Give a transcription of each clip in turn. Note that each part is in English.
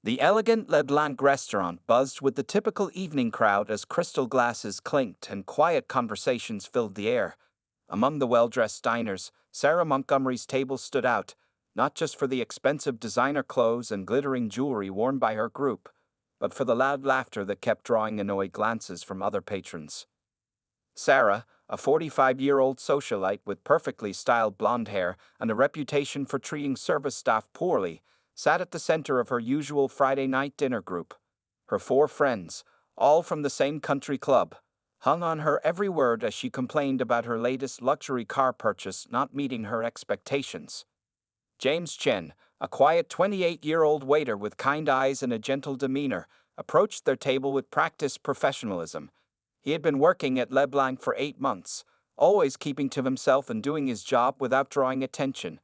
The elegant LeBlanc restaurant buzzed with the typical evening crowd as crystal glasses clinked and quiet conversations filled the air. Among the well-dressed diners, Sarah Montgomery's table stood out, not just for the expensive designer clothes and glittering jewelry worn by her group, but for the loud laughter that kept drawing annoyed glances from other patrons. Sarah, a 45-year-old socialite with perfectly styled blonde hair and a reputation for treating service staff poorly, sat at the center of her usual Friday night dinner group. Her four friends, all from the same country club, hung on her every word as she complained about her latest luxury car purchase not meeting her expectations. James Chen, a quiet 28-year-old waiter with kind eyes and a gentle demeanor, approached their table with practiced professionalism. He had been working at LeBlanc for 8 months, always keeping to himself and doing his job without drawing attention.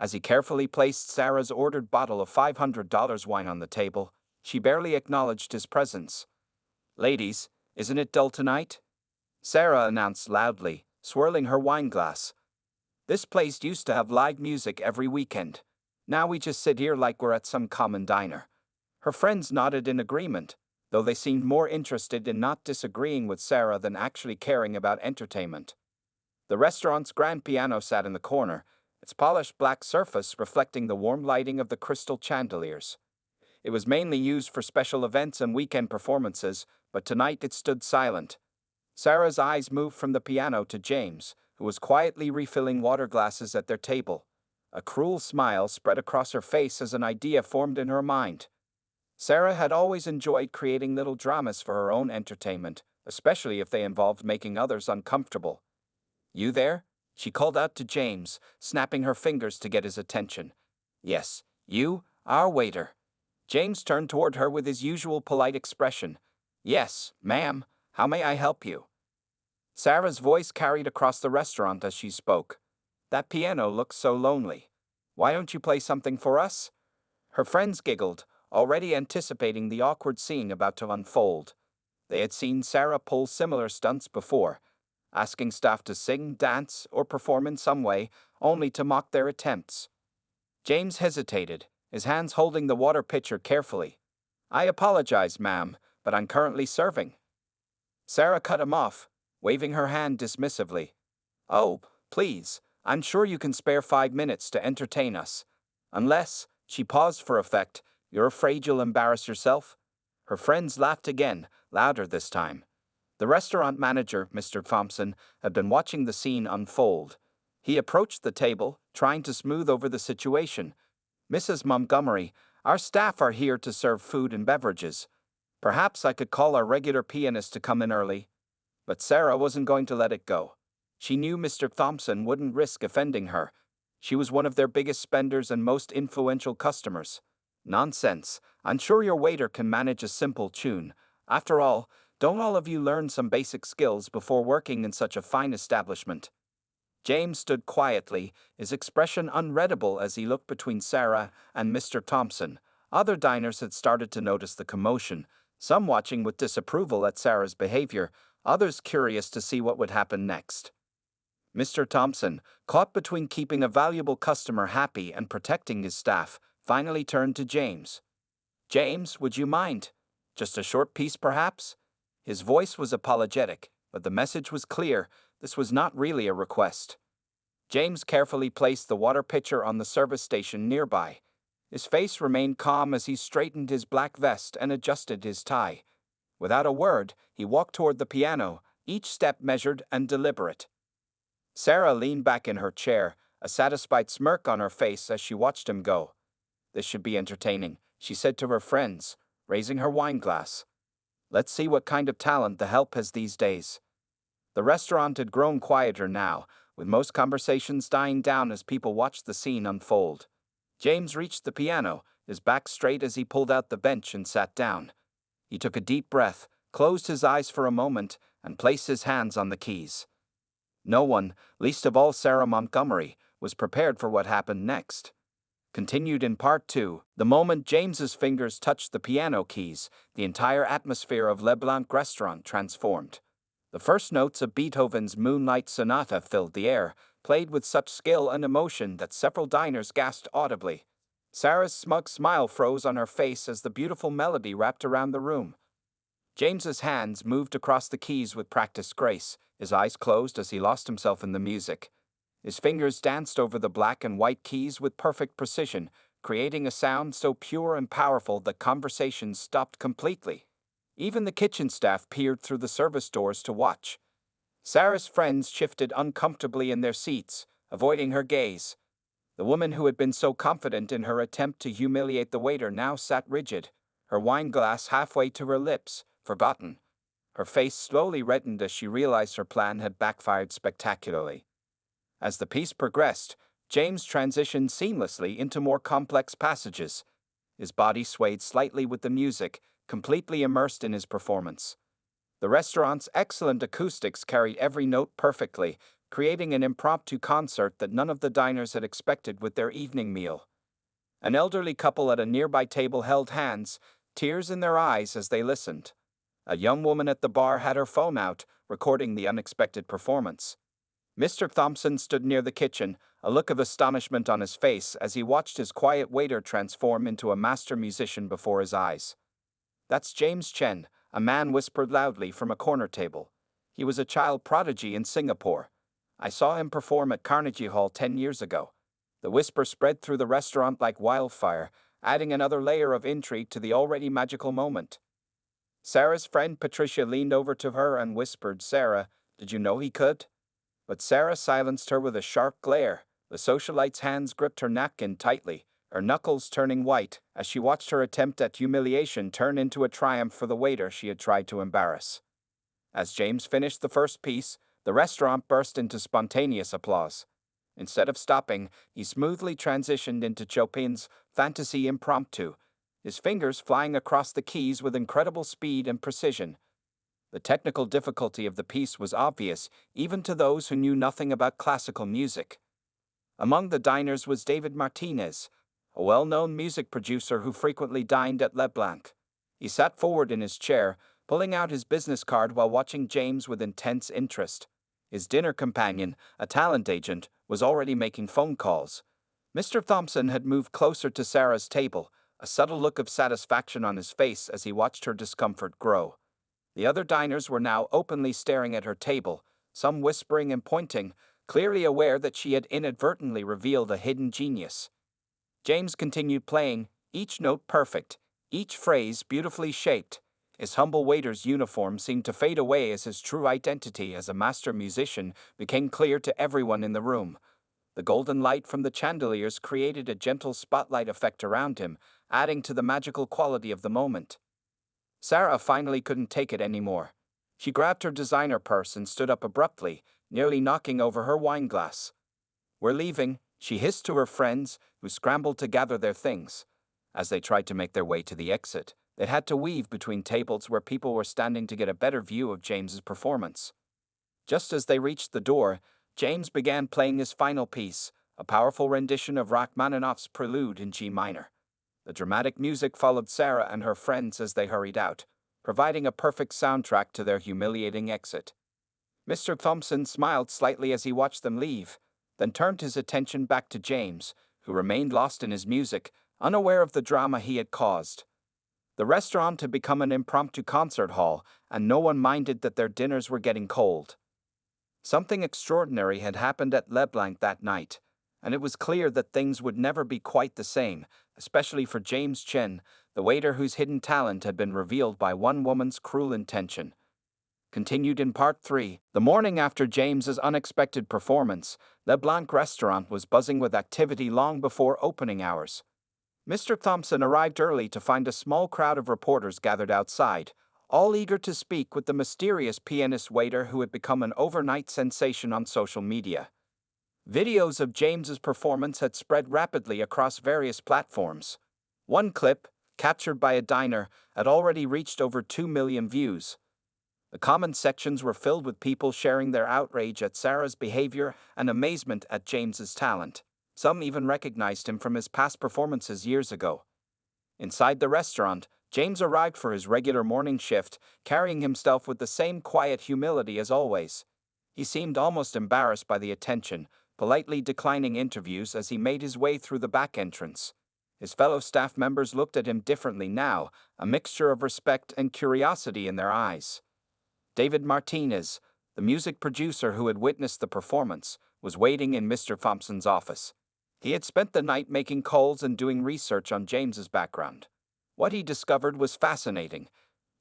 As he carefully placed Sarah's ordered bottle of $500 wine on the table, she barely acknowledged his presence. "Ladies, isn't it dull tonight?" Sarah announced loudly, swirling her wine glass. "This place used to have live music every weekend. Now we just sit here like we're at some common diner." Her friends nodded in agreement, though they seemed more interested in not disagreeing with Sarah than actually caring about entertainment. The restaurant's grand piano sat in the corner, its polished black surface reflecting the warm lighting of the crystal chandeliers. It was mainly used for special events and weekend performances, but tonight it stood silent. Sarah's eyes moved from the piano to James, who was quietly refilling water glasses at their table. A cruel smile spread across her face as an idea formed in her mind. Sarah had always enjoyed creating little dramas for her own entertainment, especially if they involved making others uncomfortable. "You there?" she called out to James, snapping her fingers to get his attention. "Yes, you, our waiter." James turned toward her with his usual polite expression. "Yes, ma'am, how may I help you?" Sarah's voice carried across the restaurant as she spoke. "That piano looks so lonely. Why don't you play something for us?" Her friends giggled, already anticipating the awkward scene about to unfold. They had seen Sarah pull similar stunts before, asking staff to sing, dance, or perform in some way, only to mock their attempts. James hesitated, his hands holding the water pitcher carefully. "I apologize, ma'am, but I'm currently serving." Sarah cut him off, waving her hand dismissively. "Oh, please, I'm sure you can spare 5 minutes to entertain us. Unless," she paused for effect, "you're afraid you'll embarrass yourself?" Her friends laughed again, louder this time. The restaurant manager, Mr. Thompson, had been watching the scene unfold. He approached the table, trying to smooth over the situation. "Mrs. Montgomery, our staff are here to serve food and beverages. Perhaps I could call our regular pianist to come in early." But Sarah wasn't going to let it go. She knew Mr. Thompson wouldn't risk offending her. She was one of their biggest spenders and most influential customers. "Nonsense. I'm sure your waiter can manage a simple tune. After all, don't all of you learn some basic skills before working in such a fine establishment?" James stood quietly, his expression unreadable as he looked between Sarah and Mr. Thompson. Other diners had started to notice the commotion, some watching with disapproval at Sarah's behavior, others curious to see what would happen next. Mr. Thompson, caught between keeping a valuable customer happy and protecting his staff, finally turned to James. "James, would you mind? Just a short piece, perhaps?" His voice was apologetic, but the message was clear. This was not really a request. James carefully placed the water pitcher on the service station nearby. His face remained calm as he straightened his black vest and adjusted his tie. Without a word, he walked toward the piano, each step measured and deliberate. Sarah leaned back in her chair, a satisfied smirk on her face as she watched him go. "This should be entertaining," she said to her friends, raising her wine glass. "Let's see what kind of talent the help has these days." The restaurant had grown quieter now, with most conversations dying down as people watched the scene unfold. James reached the piano, his back straight as he pulled out the bench and sat down. He took a deep breath, closed his eyes for a moment, and placed his hands on the keys. No one, least of all Sarah Montgomery, was prepared for what happened next. Continued in Part 2, the moment James's fingers touched the piano keys, the entire atmosphere of LeBlanc restaurant transformed. The first notes of Beethoven's Moonlight Sonata filled the air, played with such skill and emotion that several diners gasped audibly. Sarah's smug smile froze on her face as the beautiful melody wrapped around the room. James's hands moved across the keys with practiced grace, his eyes closed as he lost himself in the music. His fingers danced over the black and white keys with perfect precision, creating a sound so pure and powerful that conversations stopped completely. Even the kitchen staff peered through the service doors to watch. Sarah's friends shifted uncomfortably in their seats, avoiding her gaze. The woman who had been so confident in her attempt to humiliate the waiter now sat rigid, her wine glass halfway to her lips, forgotten. Her face slowly reddened as she realized her plan had backfired spectacularly. As the piece progressed, James transitioned seamlessly into more complex passages. His body swayed slightly with the music, completely immersed in his performance. The restaurant's excellent acoustics carried every note perfectly, creating an impromptu concert that none of the diners had expected with their evening meal. An elderly couple at a nearby table held hands, tears in their eyes as they listened. A young woman at the bar had her phone out, recording the unexpected performance. Mr. Thompson stood near the kitchen, a look of astonishment on his face as he watched his quiet waiter transform into a master musician before his eyes. "That's James Chen," a man whispered loudly from a corner table. "He was a child prodigy in Singapore. I saw him perform at Carnegie Hall 10 years ago." The whisper spread through the restaurant like wildfire, adding another layer of intrigue to the already magical moment. Sarah's friend Patricia leaned over to her and whispered, "Sarah, did you know he could?" But Sarah silenced her with a sharp glare. The socialite's hands gripped her napkin tightly, her knuckles turning white as she watched her attempt at humiliation turn into a triumph for the waiter she had tried to embarrass. As James finished the first piece, the restaurant burst into spontaneous applause. Instead of stopping, he smoothly transitioned into Chopin's Fantasy Impromptu, his fingers flying across the keys with incredible speed and precision. The technical difficulty of the piece was obvious, even to those who knew nothing about classical music. Among the diners was David Martinez, a well-known music producer who frequently dined at Leblanc. He sat forward in his chair, pulling out his business card while watching James with intense interest. His dinner companion, a talent agent, was already making phone calls. Mr. Thompson had moved closer to Sarah's table, a subtle look of satisfaction on his face as he watched her discomfort grow. The other diners were now openly staring at her table, some whispering and pointing, clearly aware that she had inadvertently revealed a hidden genius. James continued playing, each note perfect, each phrase beautifully shaped. His humble waiter's uniform seemed to fade away as his true identity as a master musician became clear to everyone in the room. The golden light from the chandeliers created a gentle spotlight effect around him, adding to the magical quality of the moment. Sarah finally couldn't take it anymore. She grabbed her designer purse and stood up abruptly, nearly knocking over her wine glass. "We're leaving," she hissed to her friends, who scrambled to gather their things. As they tried to make their way to the exit, they had to weave between tables where people were standing to get a better view of James's performance. Just as they reached the door, James began playing his final piece, a powerful rendition of Rachmaninoff's Prelude in G minor. The dramatic music followed Sarah and her friends as they hurried out, providing a perfect soundtrack to their humiliating exit. Mr. Thompson smiled slightly as he watched them leave, then turned his attention back to James, who remained lost in his music, unaware of the drama he had caused. The restaurant had become an impromptu concert hall, and no one minded that their dinners were getting cold. Something extraordinary had happened at Leblanc that night, and it was clear that things would never be quite the same, especially for James Chen, the waiter whose hidden talent had been revealed by one woman's cruel intention. Continued in Part 3. The morning after James's unexpected performance, Leblanc restaurant was buzzing with activity long before opening hours. Mr. Thompson arrived early to find a small crowd of reporters gathered outside, all eager to speak with the mysterious pianist waiter who had become an overnight sensation on social media. Videos of James's performance had spread rapidly across various platforms. One clip, captured by a diner, had already reached over 2 million views. The comment sections were filled with people sharing their outrage at Sarah's behavior and amazement at James's talent. Some even recognized him from his past performances years ago. Inside the restaurant, James arrived for his regular morning shift, carrying himself with the same quiet humility as always. He seemed almost embarrassed by the attention, politely declining interviews as he made his way through the back entrance. His fellow staff members looked at him differently now, a mixture of respect and curiosity in their eyes. David Martinez, the music producer who had witnessed the performance, was waiting in Mr. Thompson's office. He had spent the night making calls and doing research on James's background. What he discovered was fascinating.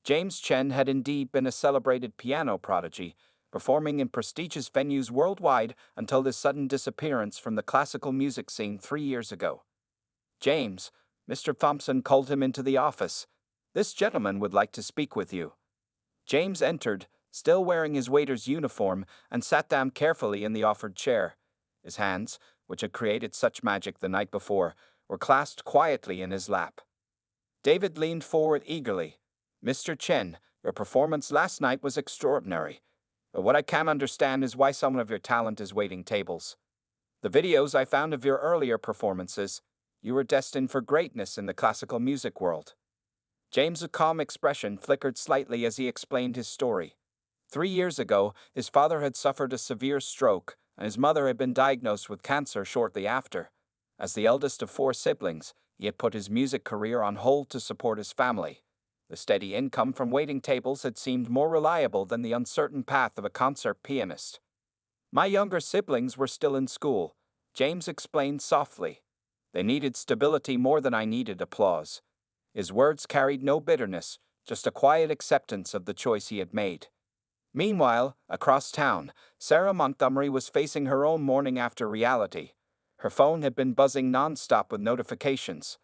James Chen had indeed been a celebrated piano prodigy, performing in prestigious venues worldwide until his sudden disappearance from the classical music scene 3 years ago. James, Mr. Thompson called him into the office. "This gentleman would like to speak with you." James entered, still wearing his waiter's uniform, and sat down carefully in the offered chair. His hands, which had created such magic the night before, were clasped quietly in his lap. David leaned forward eagerly. "Mr. Chen, your performance last night was extraordinary. But what I can't understand is why someone of your talent is waiting tables. The videos I found of your earlier performances, you were destined for greatness in the classical music world." James's calm expression flickered slightly as he explained his story. 3 years ago, his father had suffered a severe stroke, and his mother had been diagnosed with cancer shortly after. As the eldest of 4 siblings, he had put his music career on hold to support his family. The steady income from waiting tables had seemed more reliable than the uncertain path of a concert pianist. "My younger siblings were still in school," James explained softly. "They needed stability more than I needed applause." His words carried no bitterness, just a quiet acceptance of the choice he had made. Meanwhile, across town, Sarah Montgomery was facing her own morning after reality. Her phone had been buzzing non-stop with notifications.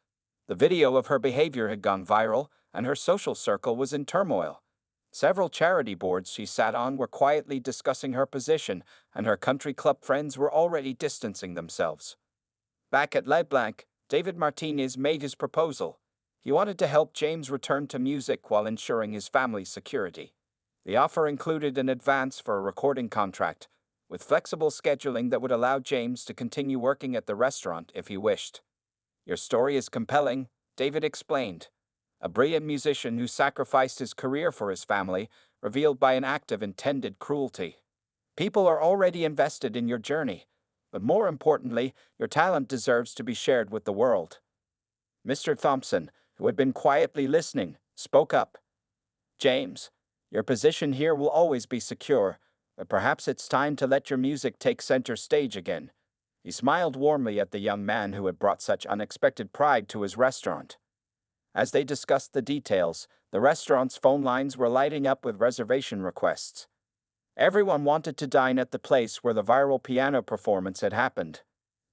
The video of her behavior had gone viral, and her social circle was in turmoil. Several charity boards she sat on were quietly discussing her position, and her country club friends were already distancing themselves. Back at LeBlanc, David Martinez made his proposal. He wanted to help James return to music while ensuring his family's security. The offer included an advance for a recording contract, with flexible scheduling that would allow James to continue working at the restaurant if he wished. "Your story is compelling," David explained. "A brilliant musician who sacrificed his career for his family, revealed by an act of intended cruelty. People are already invested in your journey, but more importantly, your talent deserves to be shared with the world." Mr. Thompson, who had been quietly listening, spoke up. "James, your position here will always be secure, but perhaps it's time to let your music take center stage again." He smiled warmly at the young man who had brought such unexpected pride to his restaurant. As they discussed the details, the restaurant's phone lines were lighting up with reservation requests. Everyone wanted to dine at the place where the viral piano performance had happened.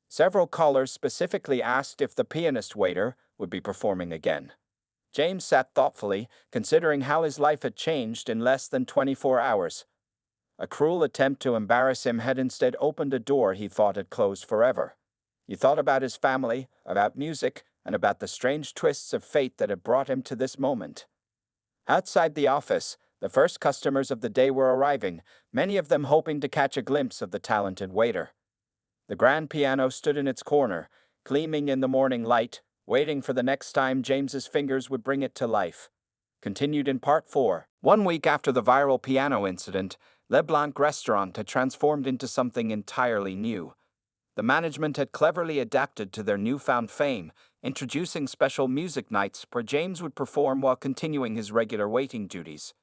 Several callers specifically asked if the pianist waiter would be performing again. James sat thoughtfully, considering how his life had changed in less than 24 hours. A cruel attempt to embarrass him had instead opened a door he thought had closed forever. He thought about his family, about music, and about the strange twists of fate that had brought him to this moment. Outside the office, the first customers of the day were arriving, many of them hoping to catch a glimpse of the talented waiter. The grand piano stood in its corner, gleaming in the morning light, waiting for the next time James's fingers would bring it to life. Continued in Part 4. 1 week after the viral piano incident, LeBlanc Restaurant had transformed into something entirely new. The management had cleverly adapted to their newfound fame, introducing special music nights where James would perform while continuing his regular waiting duties.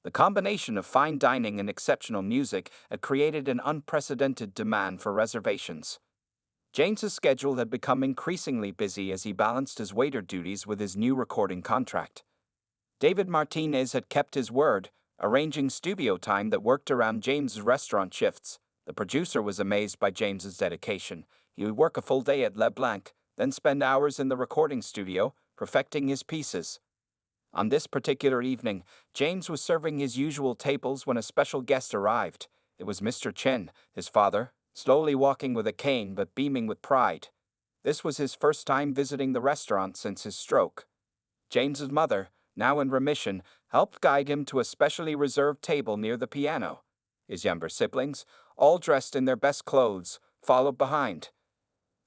The combination of fine dining and exceptional music had created an unprecedented demand for reservations. James's schedule had become increasingly busy as he balanced his waiter duties with his new recording contract. David Martinez had kept his word, arranging studio time that worked around James's restaurant shifts. The producer was amazed by James's dedication. He would work a full day at LeBlanc, then spend hours in the recording studio, perfecting his pieces. On this particular evening, James was serving his usual tables when a special guest arrived. It was Mr. Chen, his father, slowly walking with a cane but beaming with pride. This was his first time visiting the restaurant since his stroke. James's mother, now in remission, helped guide him to a specially reserved table near the piano. His younger siblings, all dressed in their best clothes, followed behind.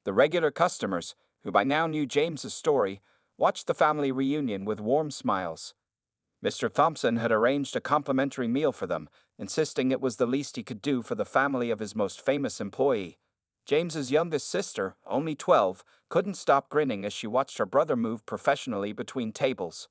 The regular customers, who by now knew James's story, watched the family reunion with warm smiles. Mr. Thompson had arranged a complimentary meal for them, insisting it was the least he could do for the family of his most famous employee. James's youngest sister, only 12, couldn't stop grinning as she watched her brother move professionally between tables.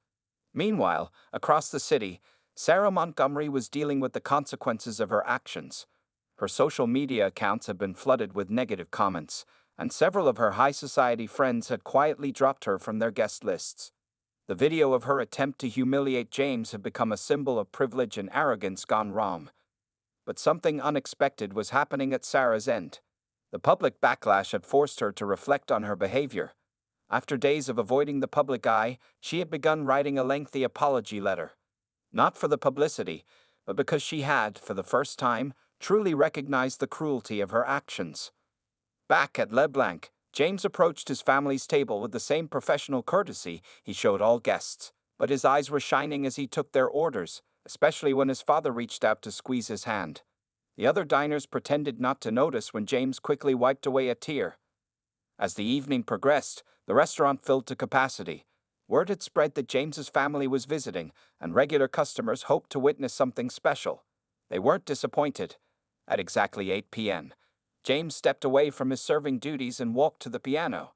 Meanwhile, across the city, Sarah Montgomery was dealing with the consequences of her actions. Her social media accounts had been flooded with negative comments, and several of her high society friends had quietly dropped her from their guest lists. The video of her attempt to humiliate James had become a symbol of privilege and arrogance gone wrong. But something unexpected was happening at Sarah's end. The public backlash had forced her to reflect on her behavior. After days of avoiding the public eye, she had begun writing a lengthy apology letter. Not for the publicity, but because she had, for the first time, truly recognized the cruelty of her actions. Back at LeBlanc, James approached his family's table with the same professional courtesy he showed all guests, but his eyes were shining as he took their orders, especially when his father reached out to squeeze his hand. The other diners pretended not to notice when James quickly wiped away a tear. As the evening progressed, the restaurant filled to capacity. Word had spread that James's family was visiting, and regular customers hoped to witness something special. They weren't disappointed. At exactly 8 p.m., James stepped away from his serving duties and walked to the piano.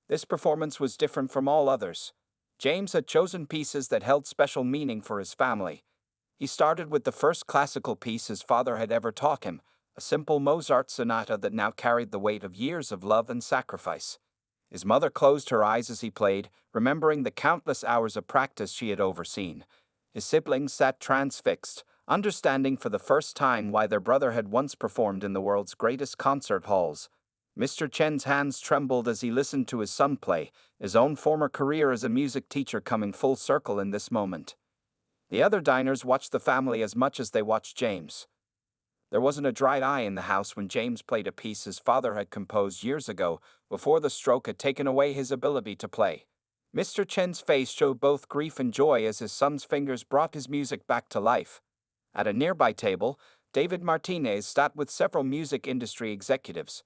This performance was different from all others. James had chosen pieces that held special meaning for his family. He started with the first classical piece his father had ever taught him, a simple Mozart sonata that now carried the weight of years of love and sacrifice. His mother closed her eyes as he played, remembering the countless hours of practice she had overseen. His siblings sat transfixed, understanding for the first time why their brother had once performed in the world's greatest concert halls. Mr. Chen's hands trembled as he listened to his son play, his own former career as a music teacher coming full circle in this moment. The other diners watched the family as much as they watched James. There wasn't a dry eye in the house when James played a piece his father had composed years ago, before the stroke had taken away his ability to play. Mr. Chen's face showed both grief and joy as his son's fingers brought his music back to life. At a nearby table, David Martinez sat with several music industry executives.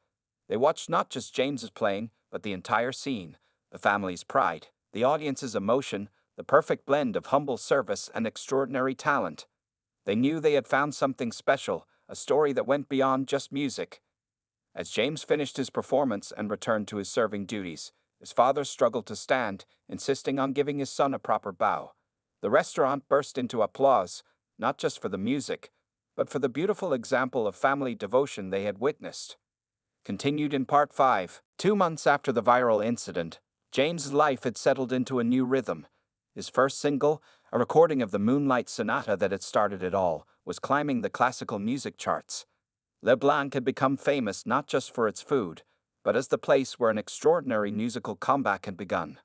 They watched not just James's playing, but the entire scene, the family's pride, the audience's emotion, the perfect blend of humble service and extraordinary talent. They knew they had found something special, a story that went beyond just music. As James finished his performance and returned to his serving duties, his father struggled to stand, insisting on giving his son a proper bow. The restaurant burst into applause, not just for the music, but for the beautiful example of family devotion they had witnessed. Continued in Part 5. 2 months after the viral incident, James's life had settled into a new rhythm. His first single, a recording of the Moonlight Sonata that had started it all, was climbing the classical music charts. LeBlanc had become famous not just for its food, but as the place where an extraordinary musical comeback had begun.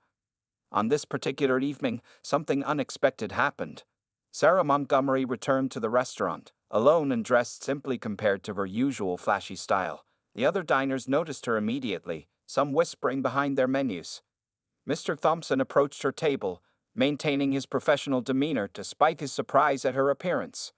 On this particular evening, something unexpected happened. Sarah Montgomery returned to the restaurant, alone and dressed simply compared to her usual flashy style. The other diners noticed her immediately, some whispering behind their menus. Mr. Thompson approached her table, maintaining his professional demeanor despite his surprise at her appearance.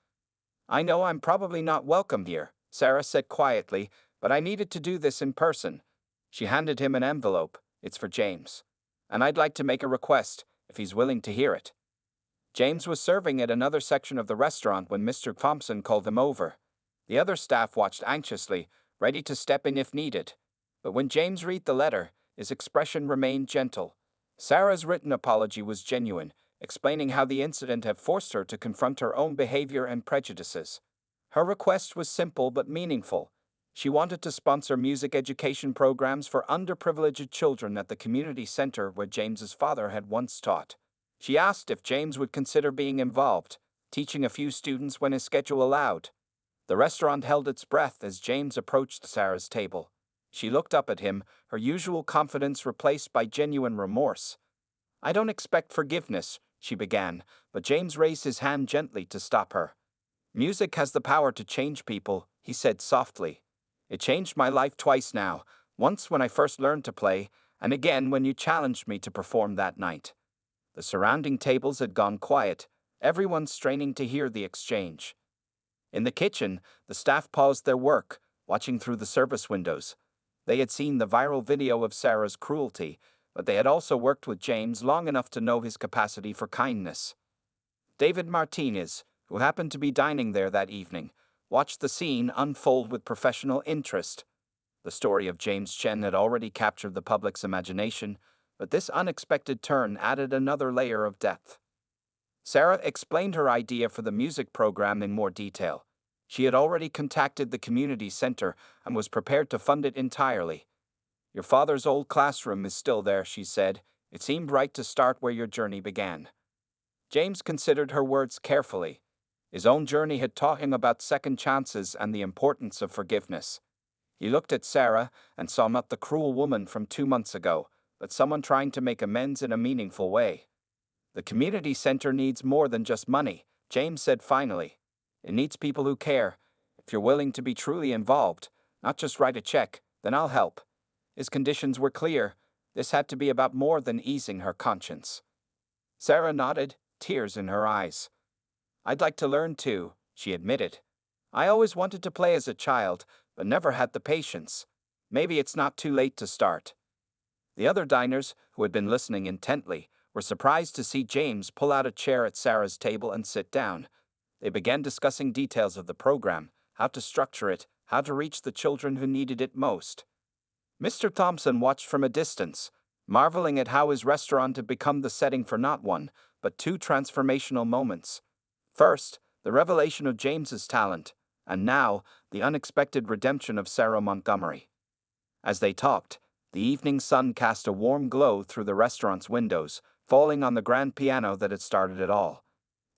"I know I'm probably not welcome here," Sarah said quietly, "but I needed to do this in person." She handed him an envelope. "It's for James. And I'd like to make a request, if he's willing to hear it." James was serving at another section of the restaurant when Mr. Thompson called him over. The other staff watched anxiously, ready to step in if needed. But when James read the letter, his expression remained gentle. Sarah's written apology was genuine, explaining how the incident had forced her to confront her own behavior and prejudices. Her request was simple but meaningful. She wanted to sponsor music education programs for underprivileged children at the community center where James's father had once taught. She asked if James would consider being involved, teaching a few students when his schedule allowed. The restaurant held its breath as James approached Sarah's table. She looked up at him, her usual confidence replaced by genuine remorse. "I don't expect forgiveness," she began, but James raised his hand gently to stop her. "Music has the power to change people," he said softly. "It changed my life twice now, once when I first learned to play, and again when you challenged me to perform that night." The surrounding tables had gone quiet, everyone straining to hear the exchange. In the kitchen, the staff paused their work, watching through the service windows. They had seen the viral video of Sarah's cruelty, but they had also worked with James long enough to know his capacity for kindness. David Martinez, who happened to be dining there that evening, watched the scene unfold with professional interest. The story of James Chen had already captured the public's imagination, but this unexpected turn added another layer of depth. Sarah explained her idea for the music program in more detail. She had already contacted the community center and was prepared to fund it entirely. "Your father's old classroom is still there," she said. "It seemed right to start where your journey began." James considered her words carefully. His own journey had taught him about second chances and the importance of forgiveness. He looked at Sarah and saw not the cruel woman from 2 months ago, but someone trying to make amends in a meaningful way. "The community center needs more than just money," James said finally. "It needs people who care. If you're willing to be truly involved, not just write a check, then I'll help." His conditions were clear. This had to be about more than easing her conscience. Sarah nodded, tears in her eyes. "I'd like to learn too," she admitted. "I always wanted to play as a child, but never had the patience. Maybe it's not too late to start." The other diners, who had been listening intently, were surprised to see James pull out a chair at Sarah's table and sit down. They began discussing details of the program, how to structure it, how to reach the children who needed it most. Mr. Thompson watched from a distance, marveling at how his restaurant had become the setting for not one, but two transformational moments. First, the revelation of James's talent, and now, the unexpected redemption of Sarah Montgomery. As they talked, the evening sun cast a warm glow through the restaurant's windows, falling on the grand piano that had started it all.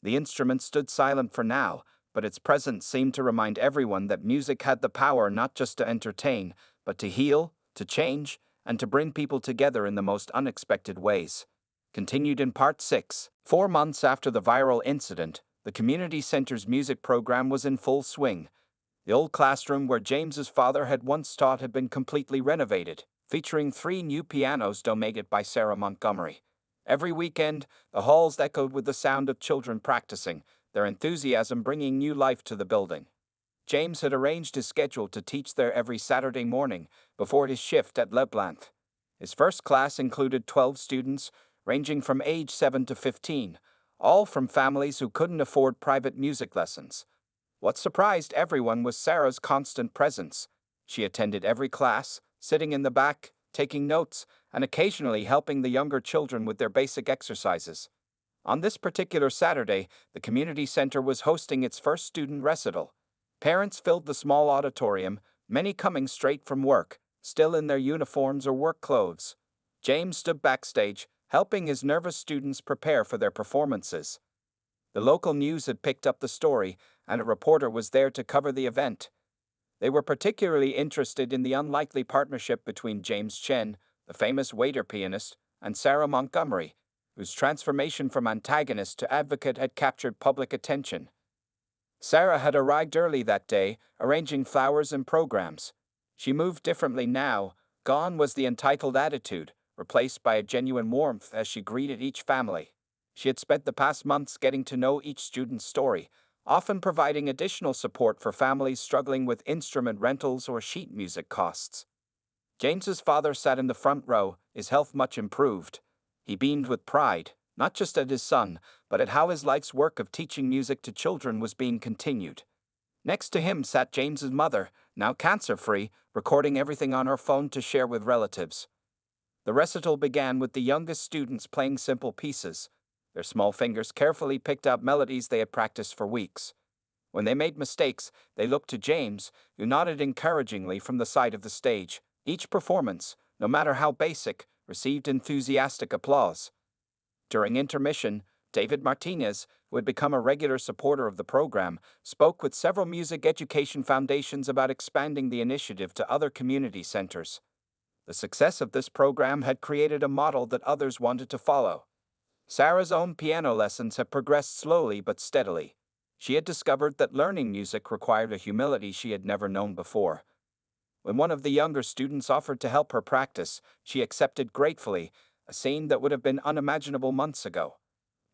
The instrument stood silent for now, but its presence seemed to remind everyone that music had the power not just to entertain, but to heal, to change, and to bring people together in the most unexpected ways. Continued in Part 6. 4 months after the viral incident, the community center's music program was in full swing. The old classroom where James's father had once taught had been completely renovated, featuring 3 new pianos donated by Sarah Montgomery. Every weekend, the halls echoed with the sound of children practicing, their enthusiasm bringing new life to the building. James had arranged his schedule to teach there every Saturday morning before his shift at LeBlanc. His first class included 12 students, ranging from age 7 to 15, all from families who couldn't afford private music lessons. What surprised everyone was Sarah's constant presence. She attended every class, sitting in the back, taking notes, and occasionally helping the younger children with their basic exercises. On this particular Saturday, the community center was hosting its first student recital. Parents filled the small auditorium, many coming straight from work, still in their uniforms or work clothes. James stood backstage, helping his nervous students prepare for their performances. The local news had picked up the story, and a reporter was there to cover the event. They were particularly interested in the unlikely partnership between James Chen, the famous waiter pianist, and Sarah Montgomery, whose transformation from antagonist to advocate had captured public attention. Sarah had arrived early that day, arranging flowers and programs. She moved differently now. Gone was the entitled attitude, replaced by a genuine warmth as she greeted each family. She had spent the past months getting to know each student's story, often providing additional support for families struggling with instrument rentals or sheet music costs. James's father sat in the front row, his health much improved. He beamed with pride, not just at his son, but at how his life's work of teaching music to children was being continued. Next to him sat James's mother, now cancer-free, recording everything on her phone to share with relatives. The recital began with the youngest students playing simple pieces. Their small fingers carefully picked out melodies they had practiced for weeks. When they made mistakes, they looked to James, who nodded encouragingly from the side of the stage. Each performance, no matter how basic, received enthusiastic applause. During intermission, David Martinez, who had become a regular supporter of the program, spoke with several music education foundations about expanding the initiative to other community centers. The success of this program had created a model that others wanted to follow. Sarah's own piano lessons had progressed slowly but steadily. She had discovered that learning music required a humility she had never known before. When one of the younger students offered to help her practice, she accepted gratefully, a scene that would have been unimaginable months ago.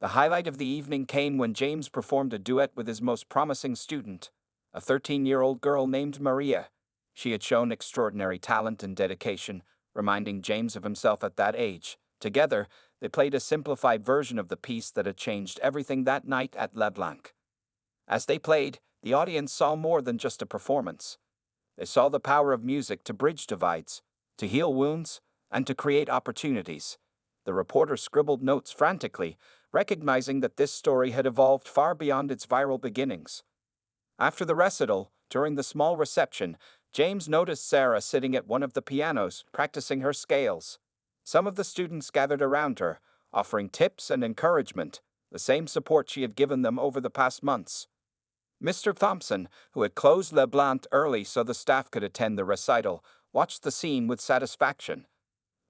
The highlight of the evening came when James performed a duet with his most promising student, a 13-year-old girl named Maria. She had shown extraordinary talent and dedication, reminding James of himself at that age. Together, they played a simplified version of the piece that had changed everything that night at LeBlanc. As they played, the audience saw more than just a performance. They saw the power of music to bridge divides, to heal wounds, and to create opportunities. The reporter scribbled notes frantically, recognizing that this story had evolved far beyond its viral beginnings. After the recital, during the small reception, James noticed Sarah sitting at one of the pianos, practicing her scales. Some of the students gathered around her, offering tips and encouragement, the same support she had given them over the past months. Mr. Thompson, who had closed Le Blanc early so the staff could attend the recital, watched the scene with satisfaction.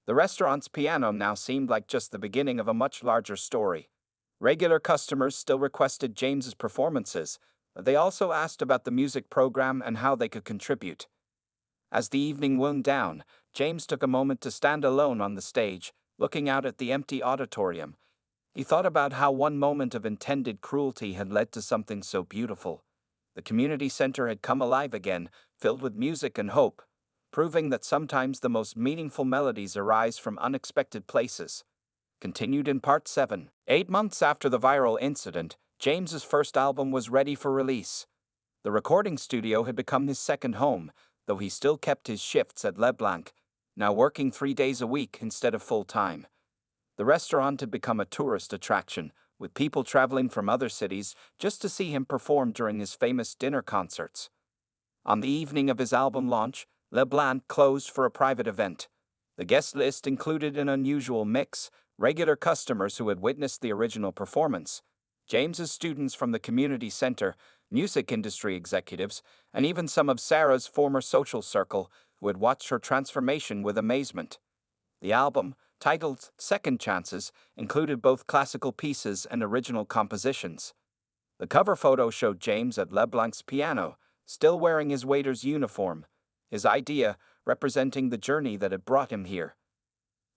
The restaurant's piano now seemed like just the beginning of a much larger story. Regular customers still requested James's performances, but they also asked about the music program and how they could contribute. As the evening wound down, James took a moment to stand alone on the stage, looking out at the empty auditorium. He thought about how one moment of intended cruelty had led to something so beautiful. The community center had come alive again, filled with music and hope, proving that sometimes the most meaningful melodies arise from unexpected places. Continued in Part 7. 8 months after the viral incident, James's first album was ready for release. The recording studio had become his second home, though he still kept his shifts at Le Blanc, now working 3 days a week instead of full-time. The restaurant had become a tourist attraction, with people traveling from other cities just to see him perform during his famous dinner concerts. On the evening of his album launch, Le Blanc closed for a private event. The guest list included an unusual mix: regular customers who had witnessed the original performance, James's students from the community center, music industry executives, and even some of Sarah's former social circle who had watched her transformation with amazement. The album, titled Second Chances, included both classical pieces and original compositions. The cover photo showed James at Le Blanc's piano, still wearing his waiter's uniform, his idea representing the journey that had brought him here.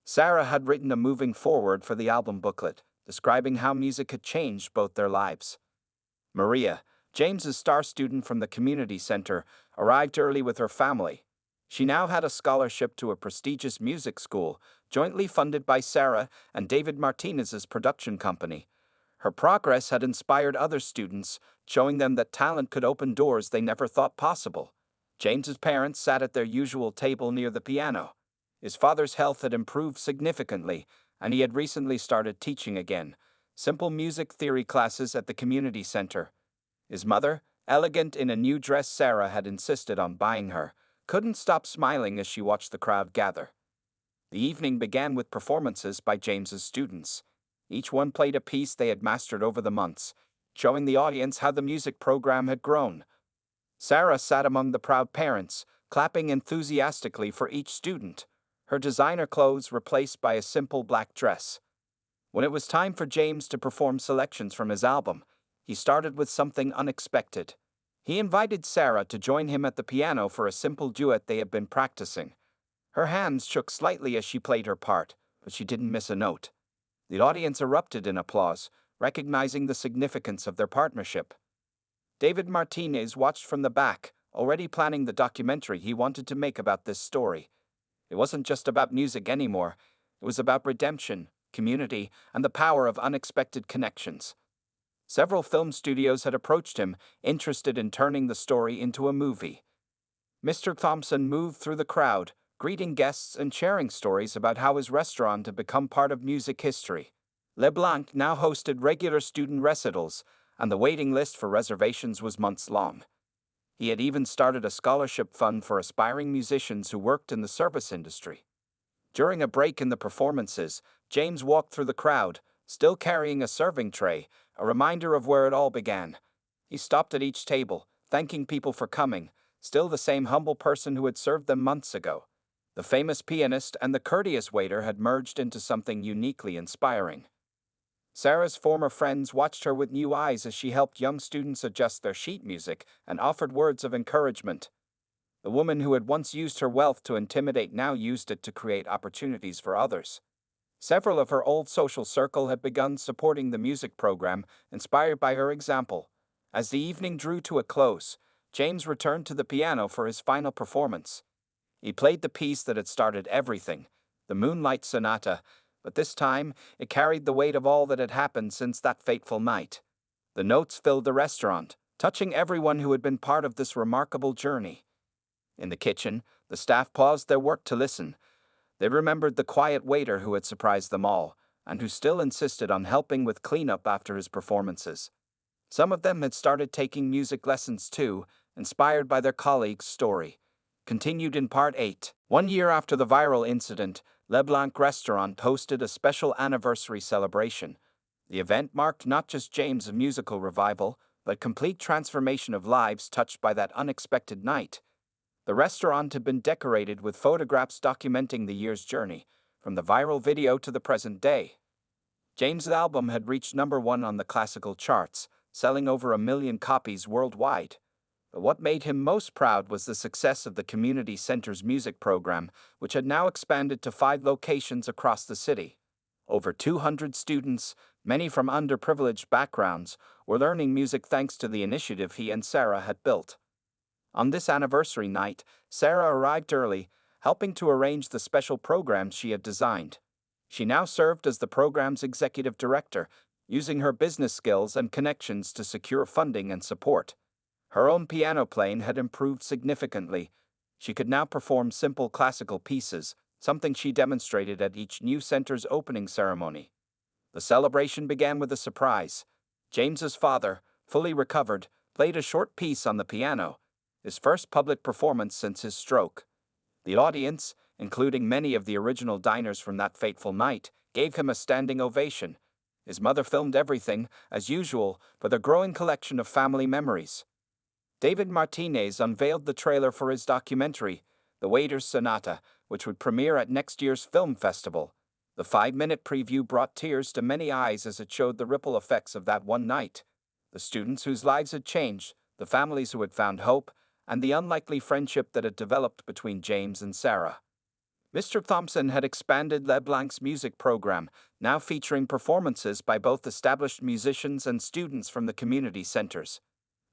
Sarah had written a moving foreword for the album booklet, describing how music had changed both their lives. Maria, James's star student from the community center, arrived early with her family. She now had a scholarship to a prestigious music school, jointly funded by Sarah and David Martinez's production company. Her progress had inspired other students, showing them that talent could open doors they never thought possible. James's parents sat at their usual table near the piano. His father's health had improved significantly, and he had recently started teaching again, simple music theory classes at the community center. His mother, elegant in a new dress Sarah had insisted on buying her, couldn't stop smiling as she watched the crowd gather. The evening began with performances by James's students. Each one played a piece they had mastered over the months, showing the audience how the music program had grown. Sarah sat among the proud parents, clapping enthusiastically for each student, her designer clothes replaced by a simple black dress. When it was time for James to perform selections from his album, he started with something unexpected. He invited Sarah to join him at the piano for a simple duet they had been practicing. Her hands shook slightly as she played her part, but she didn't miss a note. The audience erupted in applause, recognizing the significance of their partnership. David Martinez watched from the back, already planning the documentary he wanted to make about this story. It wasn't just about music anymore. It was about redemption, community, and the power of unexpected connections. Several film studios had approached him, interested in turning the story into a movie. Mr. Thompson moved through the crowd, greeting guests and sharing stories about how his restaurant had become part of music history. Le Blanc now hosted regular student recitals, and the waiting list for reservations was months long. He had even started a scholarship fund for aspiring musicians who worked in the service industry. During a break in the performances, James walked through the crowd, still carrying a serving tray, a reminder of where it all began. He stopped at each table, thanking people for coming, still the same humble person who had served them months ago. The famous pianist and the courteous waiter had merged into something uniquely inspiring. Sarah's former friends watched her with new eyes as she helped young students adjust their sheet music and offered words of encouragement. The woman who had once used her wealth to intimidate now used it to create opportunities for others. Several of her old social circle had begun supporting the music program, inspired by her example. As the evening drew to a close, James returned to the piano for his final performance. He played the piece that had started everything, the Moonlight Sonata, but this time it carried the weight of all that had happened since that fateful night. The notes filled the restaurant, touching everyone who had been part of this remarkable journey. In the kitchen, the staff paused their work to listen. They remembered the quiet waiter who had surprised them all, and who still insisted on helping with cleanup after his performances. Some of them had started taking music lessons too, inspired by their colleague's story. Continued in Part 8. 1 year after the viral incident, LeBlanc Restaurant hosted a special anniversary celebration. The event marked not just James' musical revival, but complete transformation of lives touched by that unexpected night. The restaurant had been decorated with photographs documenting the year's journey, from the viral video to the present day. James' album had reached #1 on the classical charts, selling over 1 million copies worldwide. But what made him most proud was the success of the community center's music program, which had now expanded to 5 locations across the city. Over 200 students, many from underprivileged backgrounds, were learning music thanks to the initiative he and Sarah had built. On this anniversary night, Sarah arrived early, helping to arrange the special programs she had designed. She now served as the program's executive director, using her business skills and connections to secure funding and support. Her own piano playing had improved significantly. She could now perform simple classical pieces, something she demonstrated at each new center's opening ceremony. The celebration began with a surprise. James's father, fully recovered, played a short piece on the piano, his first public performance since his stroke. The audience, including many of the original diners from that fateful night, gave him a standing ovation. His mother filmed everything, as usual, with a growing collection of family memories. David Martinez unveiled the trailer for his documentary, The Waiter's Sonata, which would premiere at next year's film festival. The 5-minute preview brought tears to many eyes as it showed the ripple effects of that one night. The students whose lives had changed, the families who had found hope, and the unlikely friendship that had developed between James and Sarah. Mr. Thompson had expanded LeBlanc's music program, now featuring performances by both established musicians and students from the community centers.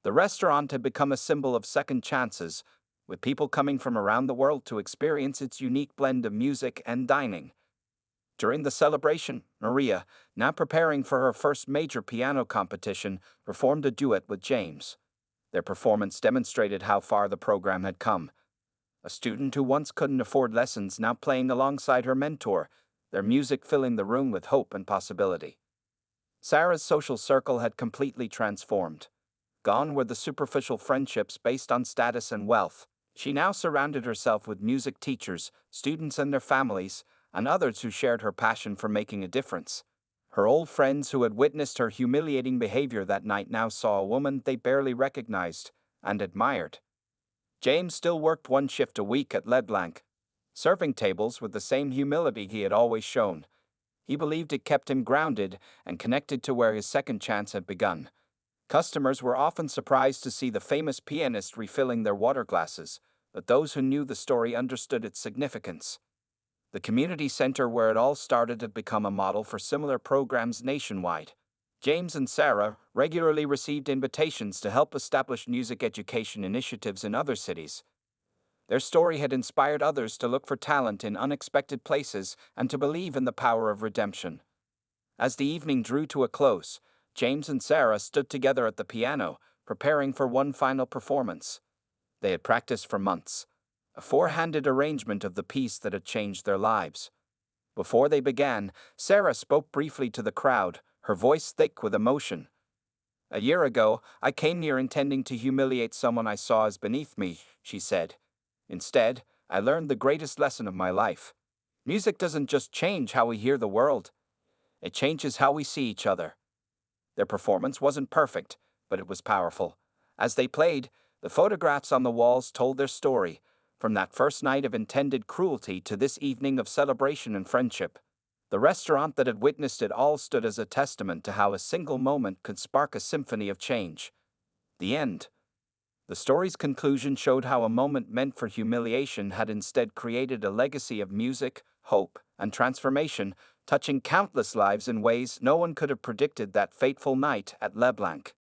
The restaurant had become a symbol of second chances, with people coming from around the world to experience its unique blend of music and dining. During the celebration, Maria, now preparing for her first major piano competition, performed a duet with James. Their performance demonstrated how far the program had come. A student who once couldn't afford lessons now playing alongside her mentor, their music filling the room with hope and possibility. Sarah's social circle had completely transformed. Gone were the superficial friendships based on status and wealth. She now surrounded herself with music teachers, students and their families, and others who shared her passion for making a difference. Her old friends who had witnessed her humiliating behavior that night now saw a woman they barely recognized and admired. James still worked 1 shift a week at LeBlanc, serving tables with the same humility he had always shown. He believed it kept him grounded and connected to where his second chance had begun. Customers were often surprised to see the famous pianist refilling their water glasses, but those who knew the story understood its significance. The community center where it all started had become a model for similar programs nationwide. James and Sarah regularly received invitations to help establish music education initiatives in other cities. Their story had inspired others to look for talent in unexpected places and to believe in the power of redemption. As the evening drew to a close, James and Sarah stood together at the piano, preparing for one final performance. They had practiced for months, a 4-handed arrangement of the piece that had changed their lives. Before they began, Sarah spoke briefly to the crowd, her voice thick with emotion. "A year ago, I came here intending to humiliate someone I saw as beneath me," she said. "Instead, I learned the greatest lesson of my life. Music doesn't just change how we hear the world. It changes how we see each other." Their performance wasn't perfect, but it was powerful. As they played, the photographs on the walls told their story, from that first night of intended cruelty to this evening of celebration and friendship. The restaurant that had witnessed it all stood as a testament to how a single moment could spark a symphony of change. The end. The story's conclusion showed how a moment meant for humiliation had instead created a legacy of music, hope, and transformation, touching countless lives in ways no one could have predicted that fateful night at LeBlanc.